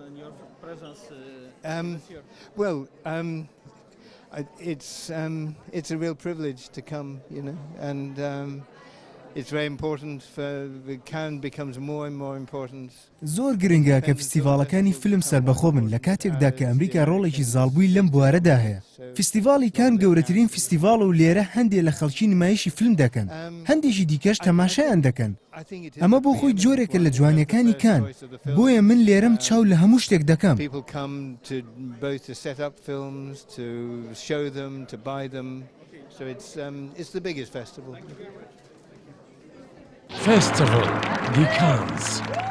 and your presence here? Well, it's a real privilege to come, you know, and it's very important for Cannes becomes more and more important. زۆر گرنگە کە فیستیڤاڵەکانی فیلم سەربەخۆ بن لە کاتێکدا کە ئەمریکا ڕۆڵێکی زاڵبووی لەم بوارەدا هەیە. فیستیڤاڵی کان گەورەترین فیستیڤاڵ و لێرە هەندێک لە خەڵکی نمایشی فیلم دەکەن. هەندێکی دیکەش تەماشایان دەکەن. ئەمە بۆ خۆی جۆرێکە لە جوانیەکانی کان. بۆیە من لێرەم چاو لە هەموو شتێک دەکەم. People come to both to set up films, to show them, to buy them. So it's the biggest festival. Festival de Cannes.